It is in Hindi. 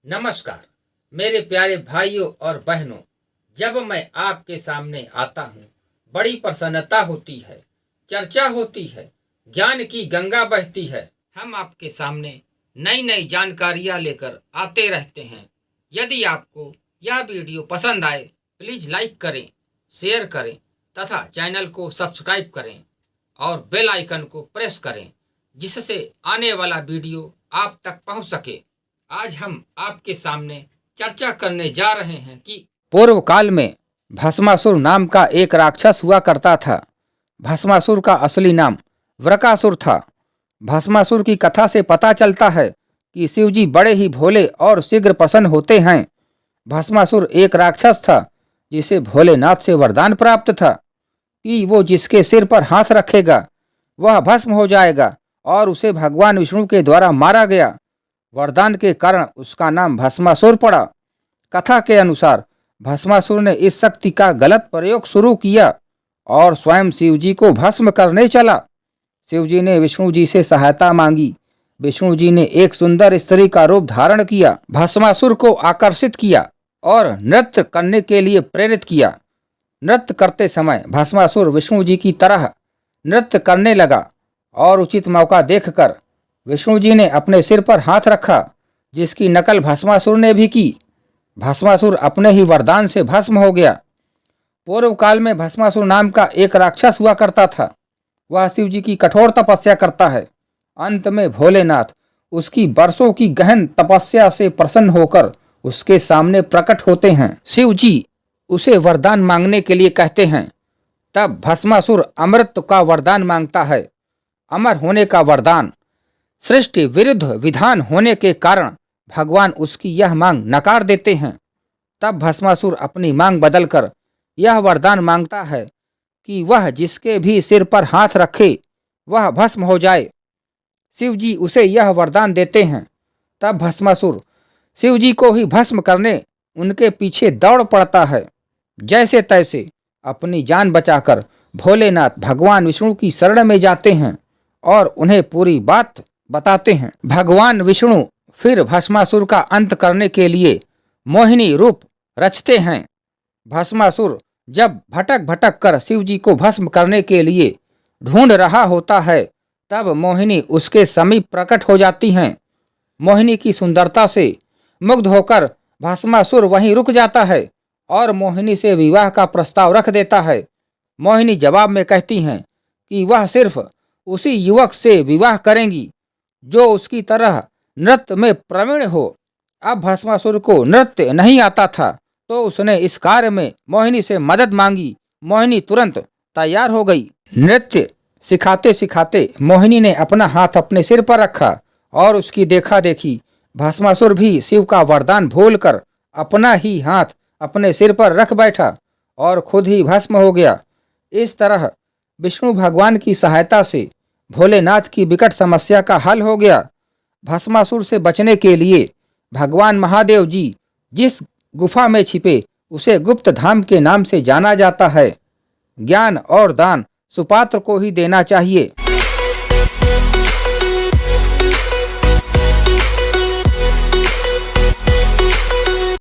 नमस्कार मेरे प्यारे भाइयों और बहनों। जब मैं आपके सामने आता हूँ बड़ी प्रसन्नता होती है, चर्चा होती है, ज्ञान की गंगा बहती है। हम आपके सामने नई नई जानकारियाँ लेकर आते रहते हैं। यदि आपको यह वीडियो पसंद आए प्लीज़ लाइक करें, शेयर करें तथा चैनल को सब्सक्राइब करें और बेल आइकन को प्रेस करें, जिससे आने वाला वीडियो आप तक पहुंच सके। आज हम आपके सामने चर्चा करने जा रहे हैं कि पूर्व काल में भस्मासुर नाम का एक राक्षस हुआ करता था। भस्मासुर का असली नाम वृकासुर था। भस्मासुर की कथा से पता चलता है कि शिवजी बड़े ही भोले और शीघ्र प्रसन्न होते हैं। भस्मासुर एक राक्षस था जिसे भोलेनाथ से वरदान प्राप्त था कि वो जिसके सिर पर हाथ रखेगा वह भस्म हो जाएगा, और उसे भगवान विष्णु के द्वारा मारा गया। वरदान के कारण उसका नाम भस्मासुर पड़ा। कथा के अनुसार भस्मासुर ने इस शक्ति का गलत प्रयोग शुरू किया और स्वयं शिवजी को भस्म करने चला। शिवजी ने विष्णु जी से सहायता मांगी। विष्णु जी ने एक सुंदर स्त्री का रूप धारण किया, भस्मासुर को आकर्षित किया और नृत्य करने के लिए प्रेरित किया। नृत्य करते समय भस्मासुर विष्णु जी की तरह नृत्य करने लगा और उचित मौका देखकर विष्णु जी ने अपने सिर पर हाथ रखा, जिसकी नकल भस्मासुर ने भी की। भस्मासुर अपने ही वरदान से भस्म हो गया। पूर्व काल में भस्मासुर नाम का एक राक्षस हुआ करता था। वह शिव जी की कठोर तपस्या करता है। अंत में भोलेनाथ उसकी वर्षों की गहन तपस्या से प्रसन्न होकर उसके सामने प्रकट होते हैं। शिव जी उसे वरदान मांगने के लिए कहते हैं। तब भस्मासुर अमृत का वरदान मांगता है। अमर होने का वरदान सृष्टि विरुद्ध विधान होने के कारण भगवान उसकी यह मांग नकार देते हैं। तब भस्मासुर अपनी मांग बदलकर यह वरदान मांगता है कि वह जिसके भी सिर पर हाथ रखे वह भस्म हो जाए। शिव जी उसे यह वरदान देते हैं। तब भस्मासुर शिव जी को ही भस्म करने उनके पीछे दौड़ पड़ता है। जैसे तैसे अपनी जान बचाकर भोलेनाथ भगवान विष्णु की शरण में जाते हैं और उन्हें पूरी बात बताते हैं। भगवान विष्णु फिर भस्मासुर का अंत करने के लिए मोहिनी रूप रचते हैं। भस्मासुर जब भटक भटक कर शिव जी को भस्म करने के लिए ढूंढ रहा होता है, तब मोहिनी उसके समीप प्रकट हो जाती हैं। मोहिनी की सुंदरता से मुग्ध होकर भस्मासुर वहीं रुक जाता है और मोहिनी से विवाह का प्रस्ताव रख देता है। मोहिनी जवाब में कहती हैं कि वह सिर्फ उसी युवक से विवाह करेंगी जो उसकी तरह नृत्य में प्रवीण हो। अब भस्मासुर को नृत्य नहीं आता था, तो उसने इस कार्य में मोहिनी से मदद मांगी। मोहिनी तुरंत तैयार हो गई। नृत्य सिखाते सिखाते मोहिनी ने अपना हाथ अपने सिर पर रखा और उसकी देखा देखी भस्मासुर भी शिव का वरदान भूलकर अपना ही हाथ अपने सिर पर रख बैठा और खुद ही भस्म हो गया। इस तरह विष्णु भगवान की सहायता से भोलेनाथ की विकट समस्या का हल हो गया। भस्मासुर से बचने के लिए भगवान महादेव जी जिस गुफा में छिपे उसे गुप्त धाम के नाम से जाना जाता है। ज्ञान और दान सुपात्र को ही देना चाहिए।